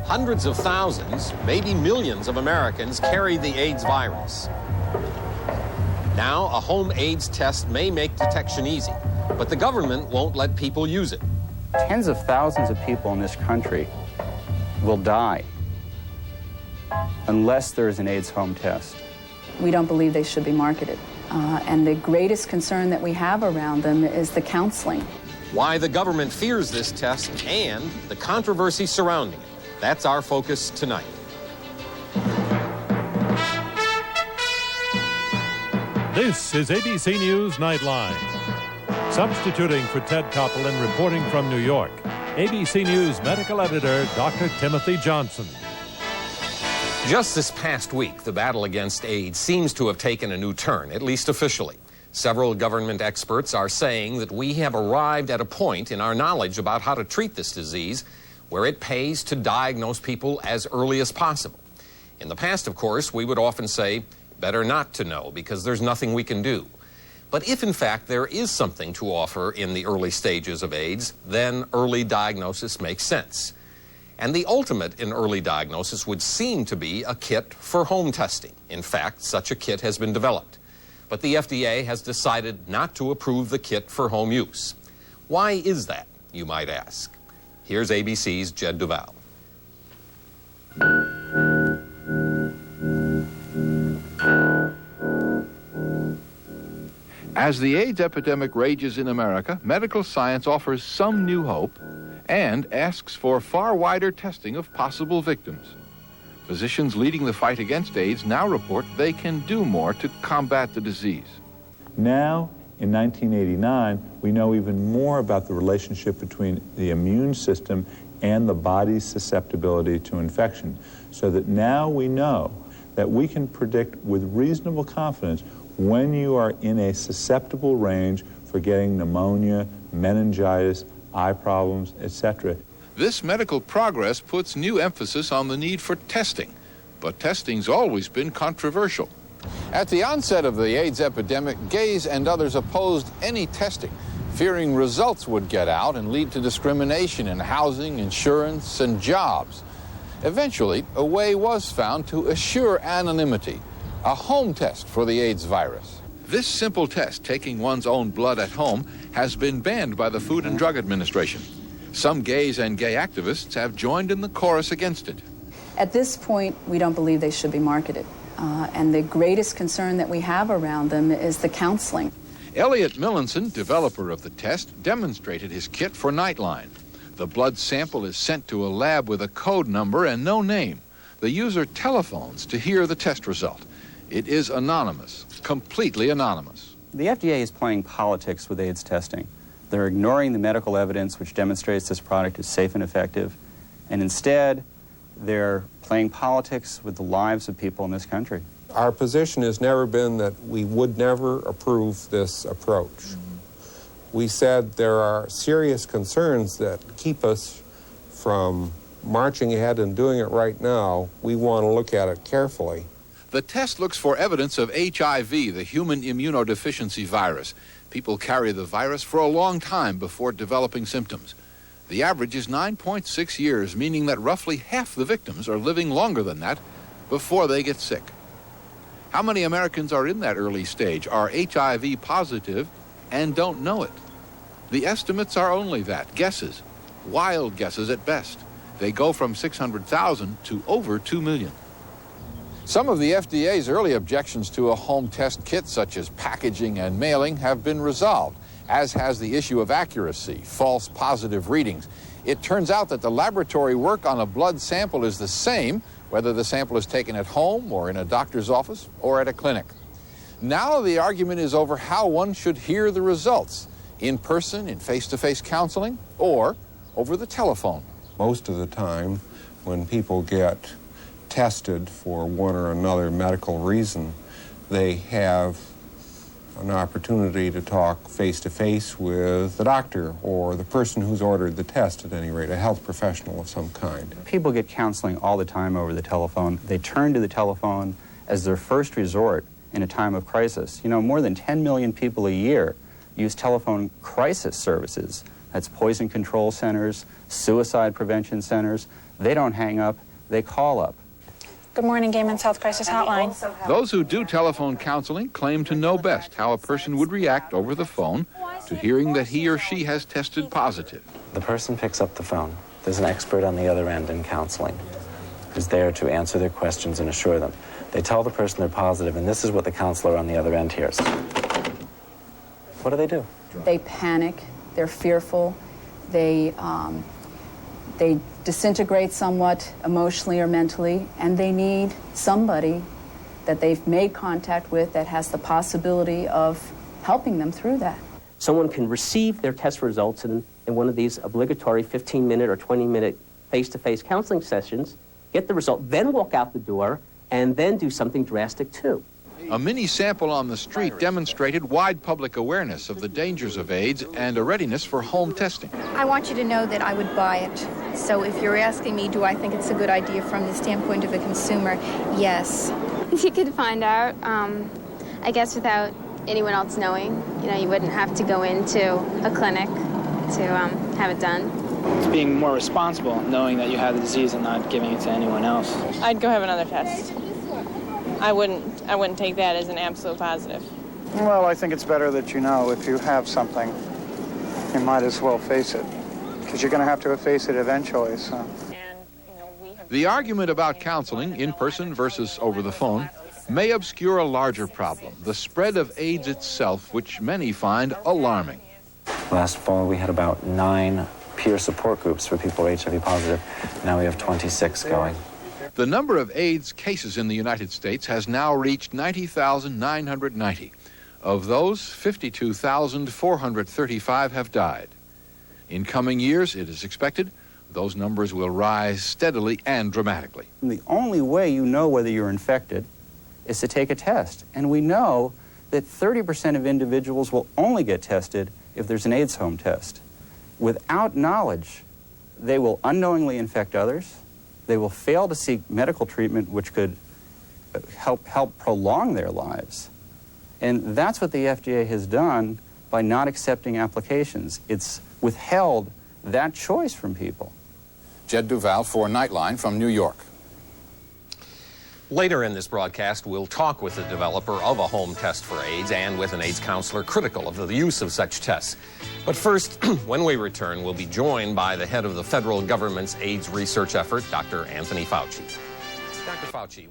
Hundreds of thousands, maybe millions of Americans carry the AIDS virus. Now, a home AIDS test may make detection easy, but the government won't let people use it. Tens of thousands of people in this country will die unless there is an AIDS home test. We don't believe they should be marketed. And the greatest concern that we have around them is the counseling. Why the government fears this test and the controversy surrounding it. That's our focus tonight. This is ABC News Nightline. Substituting for Ted Koppel and reporting from New York, ABC News medical editor Dr. Timothy Johnson. Just this past week, the battle against AIDS seems to have taken a new turn, at least officially. Several government experts are saying that we have arrived at a point in our knowledge about how to treat this disease where it pays to diagnose people as early as possible. In the past, of course, we would often say, better not to know because there's nothing we can do. But if, in fact, there is something to offer in the early stages of AIDS, then early diagnosis makes sense. And the ultimate in early diagnosis would seem to be a kit for home testing. In fact, such a kit has been developed. But the FDA has decided not to approve the kit for home use. Why is that, you might ask? Here's ABC's Jed Duval. As the AIDS epidemic rages in America, medical science offers some new hope and asks for far wider testing of possible victims. Physicians leading the fight against AIDS now report they can do more to combat the disease. Now, in 1989, we know even more about the relationship between the immune system and the body's susceptibility to infection, so that now we know that we can predict with reasonable confidence when you are in a susceptible range for getting pneumonia, meningitis, eye problems, etc. This medical progress puts new emphasis on the need for testing, but testing's always been controversial. At the onset of the AIDS epidemic, gays and others opposed any testing, fearing results would get out and lead to discrimination in housing, insurance, and jobs. Eventually, a way was found to assure anonymity, a home test for the AIDS virus. This simple test, taking one's own blood at home, has been banned by the Food and Drug Administration. Some gays and gay activists have joined in the chorus against it. At this point, we don't believe they should be marketed. And the greatest concern that we have around them is the counseling. Elliot Millinson, developer of the test, demonstrated his kit for Nightline. The blood sample is sent to a lab with a code number and no name. The user telephones to hear the test result. It is anonymous, completely anonymous. The FDA is playing politics with AIDS testing. They're ignoring the medical evidence which demonstrates this product is safe and effective, and instead they're playing politics with the lives of people in this country. Our position has never been that we would never approve this approach. We said there are serious concerns that keep us from marching ahead and doing it right now. We want to look at it carefully. The test looks for evidence of HIV, the human immunodeficiency virus. People carry the virus for a long time before developing symptoms. The average is 9.6 years, meaning that roughly half the victims are living longer than that before they get sick. How many Americans are in that early stage, are HIV positive, and don't know it? The estimates are only that, guesses, wild guesses at best. They go from 600,000 to over 2 million. Some of the FDA's early objections to a home test kit, such as packaging and mailing, have been resolved, as has the issue of accuracy, false positive readings. It turns out that the laboratory work on a blood sample is the same, whether the sample is taken at home or in a doctor's office or at a clinic. Now the argument is over how one should hear the results, in person, in face-to-face counseling, or over the telephone. Most of the time, when people get tested for one or another medical reason, they have an opportunity to talk face-to-face with the doctor or the person who's ordered the test, at any rate, a health professional of some kind. People get counseling all the time over the telephone. They turn to the telephone as their first resort in a time of crisis. You know, more than 10 million people a year use telephone crisis services. That's poison control centers, suicide prevention centers. They don't hang up, they call up. Good morning, Gay Men's Health Crisis Hotline. Those who do telephone counseling claim to know best how a person would react over the phone to hearing that he or she has tested positive. The person picks up the phone. There's an expert on the other end in counseling who's there to answer their questions and assure them. They tell the person they're positive, and this is what the counselor on the other end hears. What do? They panic, they're fearful, they disintegrate somewhat emotionally or mentally, and they need somebody that they've made contact with that has the possibility of helping them through that. Someone can receive their test results in one of these obligatory 15-minute or 20-minute face-to-face counseling sessions, get the result, then walk out the door, and then do something drastic too. A mini sample on the street demonstrated wide public awareness of the dangers of AIDS and a readiness for home testing. I want you to know that I would buy it. So if you're asking me, do I think it's a good idea from the standpoint of a consumer, yes. You could find out, I guess, without anyone else knowing. You know, you wouldn't have to go into a clinic to have it done. It's being more responsible, knowing that you have the disease and not giving it to anyone else. I'd go have another test. I wouldn't take that as an absolute positive. Well, I think it's better that you know if you have something, you might as well face it, because you're going to have to face it eventually. So. The argument about counseling, in person versus over the phone, may obscure a larger problem, the spread of AIDS itself, which many find alarming. Last fall, we had about 9 peer support groups for people who are HIV positive. Now we have 26 going. The number of AIDS cases in the United States has now reached 90,990. Of those, 52,435 have died. In coming years, it is expected, those numbers will rise steadily and dramatically. The only way you know whether you're infected is to take a test. And we know that 30% of individuals will only get tested if there's an AIDS home test. Without knowledge, they will unknowingly infect others. They will fail to seek medical treatment which could help prolong their lives. And that's what the FDA has done by not accepting applications. It's withheld that choice from people. Jed Duval for Nightline from New York. Later in this broadcast, we'll talk with the developer of a home test for AIDS and with an AIDS counselor critical of the use of such tests. But first, when we return, we'll be joined by the head of the federal government's AIDS research effort, Dr. Anthony Fauci. Dr. Fauci,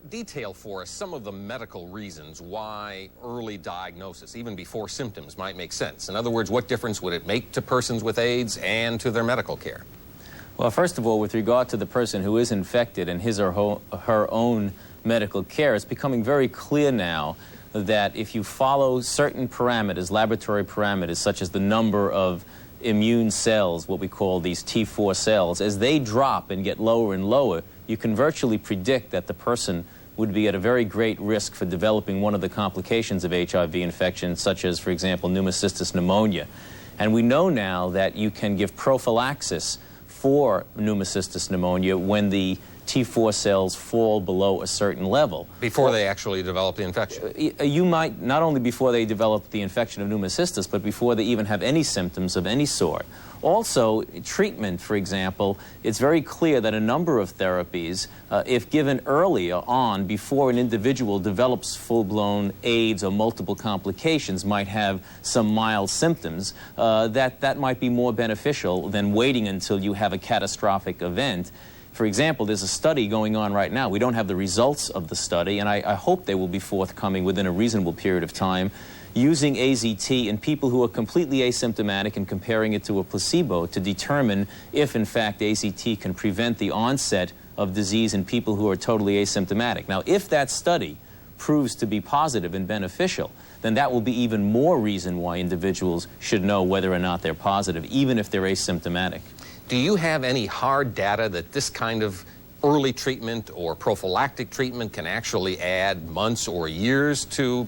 detail for us some of the medical reasons why early diagnosis, even before symptoms, might make sense. In other words, what difference would it make to persons with AIDS and to their medical care? Well, first of all, with regard to the person who is infected and his or her own medical care, it's becoming very clear now that if you follow certain parameters, laboratory parameters, such as the number of immune cells, what we call these T4 cells, as they drop and get lower and lower, you can virtually predict that the person would be at a very great risk for developing one of the complications of HIV infection, such as, for example, pneumocystis pneumonia. And we know now that you can give prophylaxis for pneumocystis pneumonia when the T4 cells fall below a certain level. Before they actually develop the infection? You might, not only before they develop the infection of pneumocystis, but before they even have any symptoms of any sort. Also, treatment, for example, it's very clear that a number of therapies, if given earlier on, before an individual develops full-blown AIDS or multiple complications, might have some mild symptoms, that might be more beneficial than waiting until you have a catastrophic event. For example, there's a study going on right now. We don't have the results of the study, and I hope they will be forthcoming within a reasonable period of time, using AZT in people who are completely asymptomatic and comparing it to a placebo to determine if, in fact, AZT can prevent the onset of disease in people who are totally asymptomatic. Now, if that study proves to be positive and beneficial, then that will be even more reason why individuals should know whether or not they're positive, even if they're asymptomatic. Do you have any hard data that this kind of early treatment or prophylactic treatment can actually add months or years to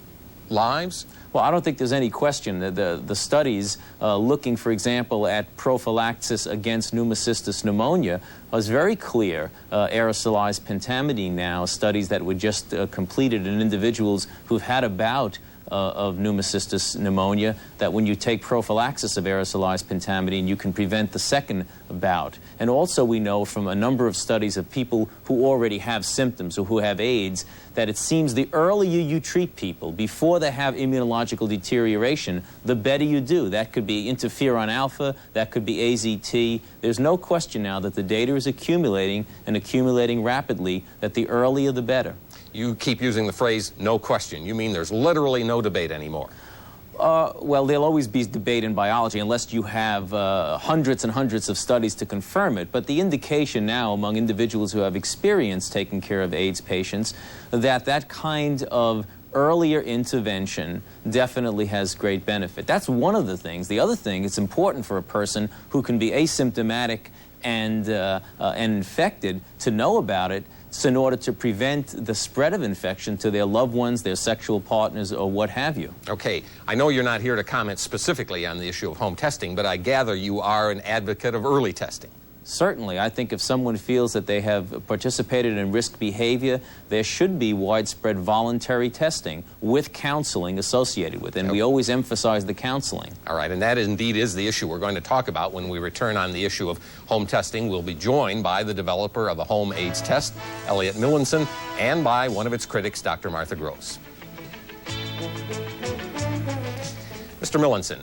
lives? Well, I don't think there's any question that the studies looking, for example, at prophylaxis against pneumocystis pneumonia was very clear. Aerosolized pentamidine now, studies that were just completed in individuals who've had a bout of pneumocystis pneumonia, that when you take prophylaxis of aerosolized pentamidine, you can prevent the second bout. And also we know from a number of studies of people who already have symptoms or who have AIDS that it seems the earlier you treat people before they have immunological deterioration, the better you do. That could be interferon alpha, that could be AZT. There's no question now that the data is accumulating and accumulating rapidly, that the earlier the better. You keep using the phrase, no question. You mean there's literally no debate anymore? Well, there'll always be debate in biology unless you have hundreds and hundreds of studies to confirm it. But the indication now among individuals who have experience taking care of AIDS patients that that kind of earlier intervention definitely has great benefit. That's one of the things. The other thing, it's important for a person who can be asymptomatic and infected to know about it, so in order to prevent the spread of infection to their loved ones, their sexual partners, or what have you. Okay, I know you're not here to comment specifically on the issue of home testing, but I gather you are an advocate of early testing. Certainly. I think if someone feels that they have participated in risk behavior, there should be widespread voluntary testing with counseling associated with it. And we always emphasize the counseling. All right, and that indeed is the issue we're going to talk about when we return on the issue of home testing. We'll be joined by the developer of the home AIDS test, Elliot Millinson, and by one of its critics, Dr. Martha Gross. Mr. Millinson,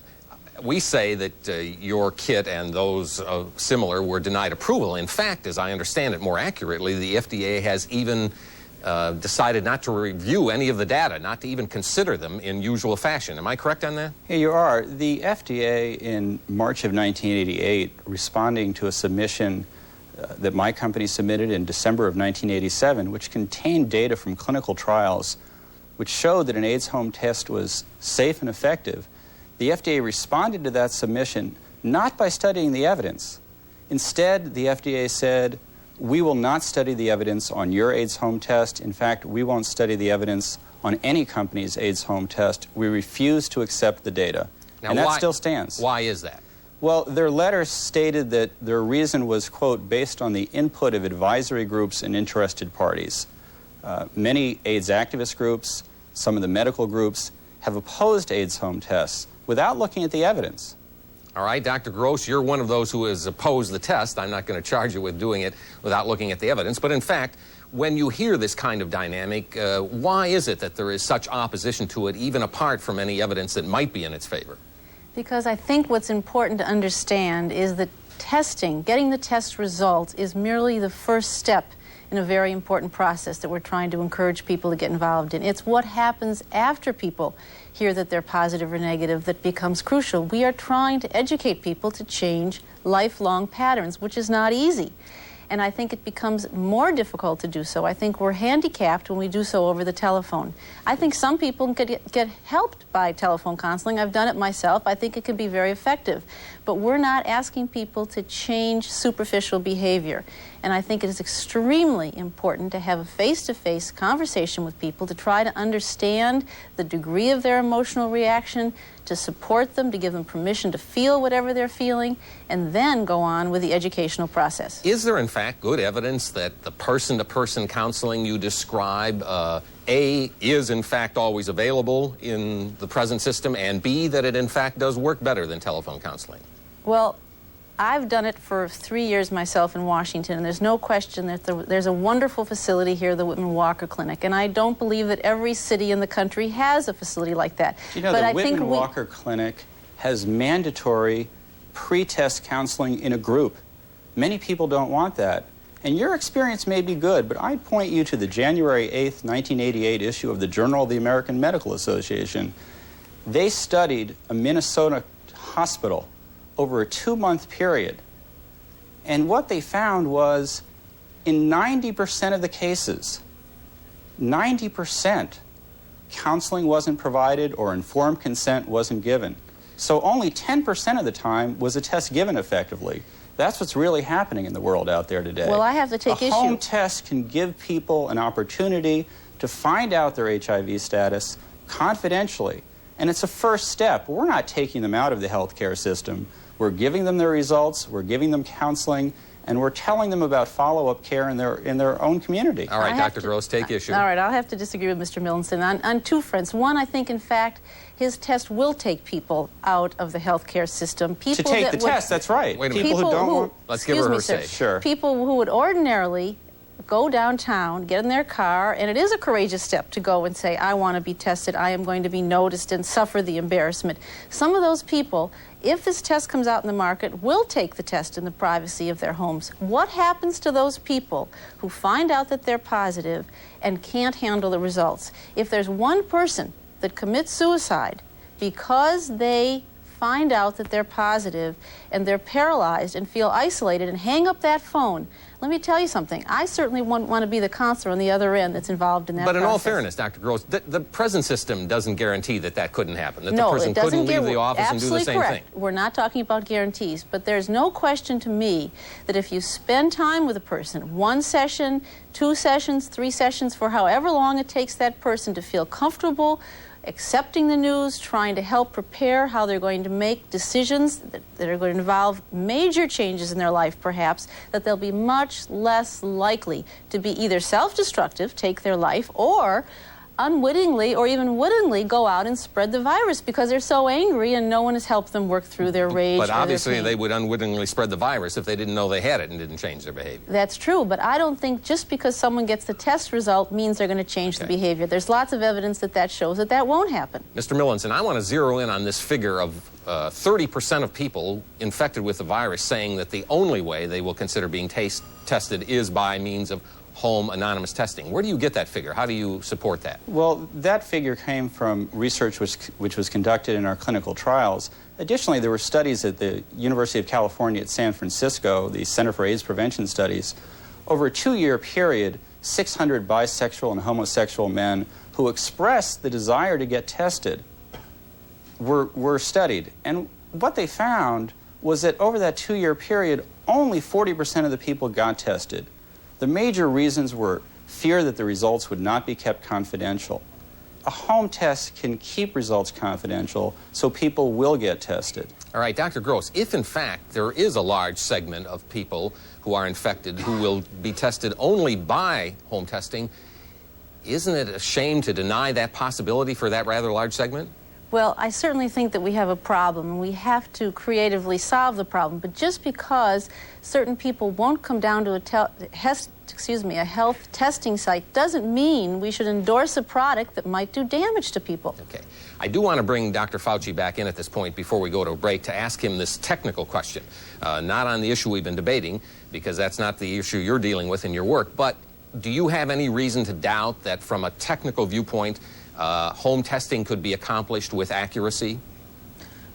we say that your kit and those similar were denied approval. In fact, as I understand it more accurately, the FDA has even decided not to review any of the data, not to even consider them in usual fashion. Am I correct on that? Yeah, you are. The FDA in March of 1988, responding to a submission that my company submitted in December of 1987, which contained data from clinical trials which showed that an AIDS home test was safe and effective, the FDA responded to that submission not by studying the evidence. Instead, the FDA said, we will not study the evidence on your AIDS home test. In fact, we won't study the evidence on any company's AIDS home test. We refuse to accept the data. Now, and that still stands. Why is that? Well, their letter stated that their reason was, quote, based on the input of advisory groups and interested parties. Many AIDS activist groups, some of the medical groups, have opposed AIDS home tests without looking at the evidence. All right, Dr. Gross, you're one of those who has opposed the test. I'm not going to charge you with doing it without looking at the evidence. But in fact, when you hear this kind of dynamic, why is it that there is such opposition to it, even apart from any evidence that might be in its favor? Because I think what's important to understand is that testing, getting the test results, is merely the first step in a very important process that we're trying to encourage people to get involved in. It's what happens after people hear that they're positive or negative that becomes crucial. We are trying to educate people to change lifelong patterns, which is not easy. And I think it becomes more difficult to do so. I think we're handicapped when we do so over the telephone. I think some people get helped by telephone counseling. I've done it myself. I think it can be very effective. But we're not asking people to change superficial behavior. And I think it is extremely important to have a face-to-face conversation with people to try to understand the degree of their emotional reaction, to support them, to give them permission to feel whatever they're feeling, and then go on with the educational process. Is there, in fact, good evidence that the person-to-person counseling you describe, A, is in fact always available in the present system, and B, that it in fact does work better than telephone counseling? Well, I've done it for 3 years myself in Washington, and there's no question that there's a wonderful facility here, the Whitman Walker Clinic, and I don't believe that every city in the country has a facility like that. Do you know, the Whitman Walker Clinic has mandatory pre-test counseling in a group. Many people don't want that. And your experience may be good, but I'd point you to the January 8th, 1988 issue of the Journal of the American Medical Association. They studied a Minnesota hospital over a 2-month period. And what they found was, in 90% of the cases, 90%, counseling wasn't provided or informed consent wasn't given. So only 10% of the time was a test given effectively. That's what's really happening in the world out there today. Well, I have to take issue. A home test can give people an opportunity to find out their HIV status confidentially. And it's a first step. We're not taking them out of the healthcare system. We're giving them their results, we're giving them counseling, and we're telling them about follow-up care in their own community. All right, Dr. Gross, take issue. All right, I'll have to disagree with Mr. Millinson on two fronts. One, I think, in fact, his test will take people out of the healthcare system. To take the test, that's right. Wait a minute. People who don't want... Let's give her her say. Sure. People who would ordinarily go downtown, get in their car, and it is a courageous step to go and say, I want to be tested, I am going to be noticed and suffer the embarrassment. Some of those people, if this test comes out in the market, will take the test in the privacy of their homes. What happens to those people who find out that they're positive and can't handle the results? If there's one person that commits suicide because they find out that they're positive and they're paralyzed and feel isolated and hang up that phone, let me tell you something. I certainly want to be the counselor on the other end that's involved in that process. But in all fairness, Dr. Gross, the present system doesn't guarantee that that couldn't happen, that no, the person couldn't leave the office and do the same thing. We're not talking about guarantees, but there's no question to me that if you spend time with a person, 1 session, 2 sessions, 3 sessions, for however long it takes that person to feel comfortable accepting the news, trying to help prepare how they're going to make decisions that are going to involve major changes in their life, perhaps, that they'll be much less likely to be either self-destructive, take their life, or unwittingly or even wittingly go out and spread the virus because they're so angry and no one has helped them work through their rage. But obviously they would unwittingly spread the virus if they didn't know they had it and didn't change their behavior. That's true, but I don't think just because someone gets the test result means they're going to change the behavior. There's lots of evidence that shows that that won't happen. Mr. Millinson, I want to zero in on this figure of 30% of people infected with the virus saying that the only way they will consider being tested is by means of home anonymous testing. Where do you get that figure? How do you support that? Well, that figure came from research which was conducted in our clinical trials. Additionally, there were studies at the University of California at San Francisco, the Center for AIDS Prevention Studies. Over a 2-year period, 600 bisexual and homosexual men who expressed the desire to get tested were studied. And what they found was that over that 2-year period, only 40% of the people got tested. The major reasons were fear that the results would not be kept confidential. A home test can keep results confidential, so people will get tested. All right, Dr. Gross, if in fact there is a large segment of people who are infected who will be tested only by home testing, isn't it a shame to deny that possibility for that rather large segment? Well, I certainly think that we have a problem, and we have to creatively solve the problem. But just because certain people won't come down to a health testing site doesn't mean we should endorse a product that might do damage to people. Okay. I do want to bring Dr. Fauci back in at this point before we go to a break to ask him this technical question. Not on the issue we've been debating, because that's not the issue you're dealing with in your work, but do you have any reason to doubt that from a technical viewpoint, home testing could be accomplished with accuracy?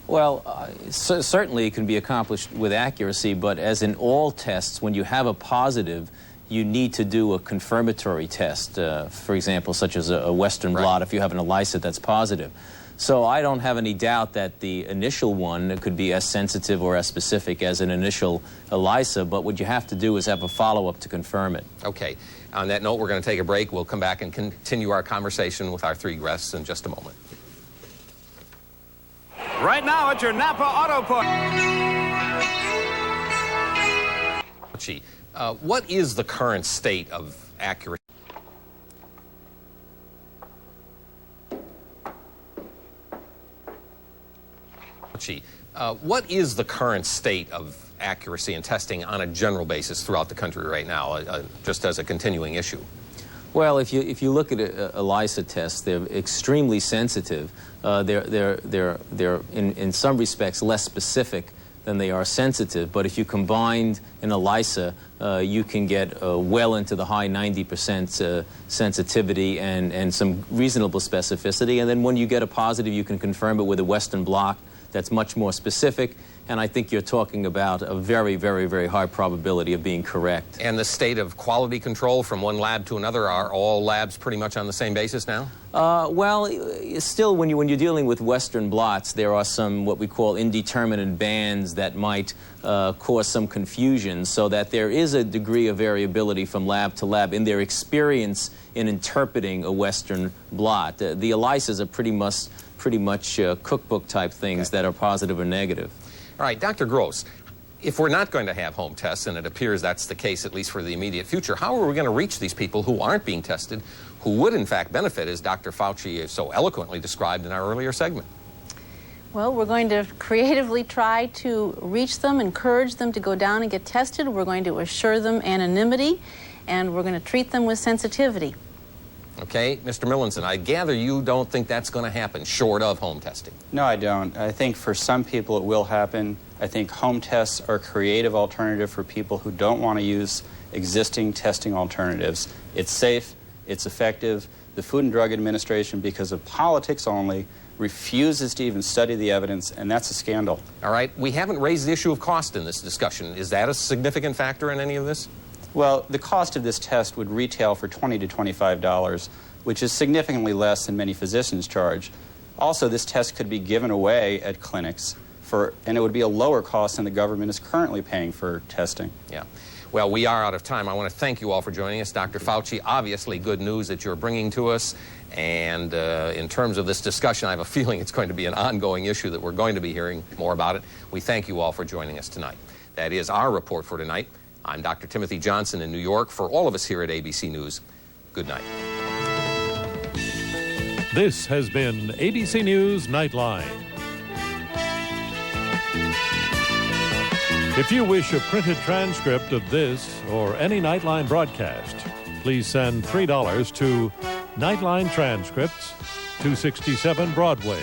Well, certainly it can be accomplished with accuracy, but as in all tests, when you have a positive, you need to do a confirmatory test, for example, such as a Western blot if you have an ELISA that's positive. So I don't have any doubt that the initial one could be as sensitive or as specific as an initial ELISA, but what you have to do is have a follow-up to confirm it. Okay. On that note, we're going to take a break. We'll come back and continue our conversation with our 3 guests in just a moment. Right now at your Napa Auto Parts. What is the current state of accuracy? What is the current state of accuracy in testing on a general basis throughout the country right now, just as a continuing issue? Well, if you look at ELISA tests, they're extremely sensitive. They're in some respects less specific than they are sensitive. But if you combined an ELISA, you can get well into the high 90% sensitivity and some reasonable specificity. And then when you get a positive, you can confirm it with a Western blot that's much more specific. And I think you're talking about a very, very, very high probability of being correct. And the state of quality control from one lab to another, are all labs pretty much on the same basis now? Well, still, when you're dealing with Western blots, there are some what we call indeterminate bands that might cause some confusion, so that there is a degree of variability from lab to lab in their experience in interpreting a Western blot. The ELISAs are pretty much cookbook type things that are positive or negative. All right, Dr. Gross, if we're not going to have home tests, and it appears that's the case at least for the immediate future, how are we going to reach these people who aren't being tested, who would in fact benefit, as Dr. Fauci so eloquently described in our earlier segment? Well, we're going to creatively try to reach them, encourage them to go down and get tested. We're going to assure them anonymity, and we're going to treat them with sensitivity. Okay, Mr. Millinson, I gather you don't think that's going to happen short of home testing. No, I don't. I think for some people it will happen. I think home tests are a creative alternative for people who don't want to use existing testing alternatives. It's safe, it's effective. The Food and Drug Administration, because of politics only, refuses to even study the evidence, and that's a scandal. All right, we haven't raised the issue of cost in this discussion. Is that a significant factor in any of this? Well, the cost of this test would retail for $20 to $25, which is significantly less than many physicians charge. Also, this test could be given away at clinics, and it would be a lower cost than the government is currently paying for testing. Yeah. Well, we are out of time. I want to thank you all for joining us. Dr. Fauci, obviously good news that you're bringing to us. And in terms of this discussion, I have a feeling it's going to be an ongoing issue that we're going to be hearing more about it. We thank you all for joining us tonight. That is our report for tonight. I'm Dr. Timothy Johnson in New York. For all of us here at ABC News, good night. This has been ABC News Nightline. If you wish a printed transcript of this or any Nightline broadcast, please send $3 to Nightline Transcripts, 267 Broadway.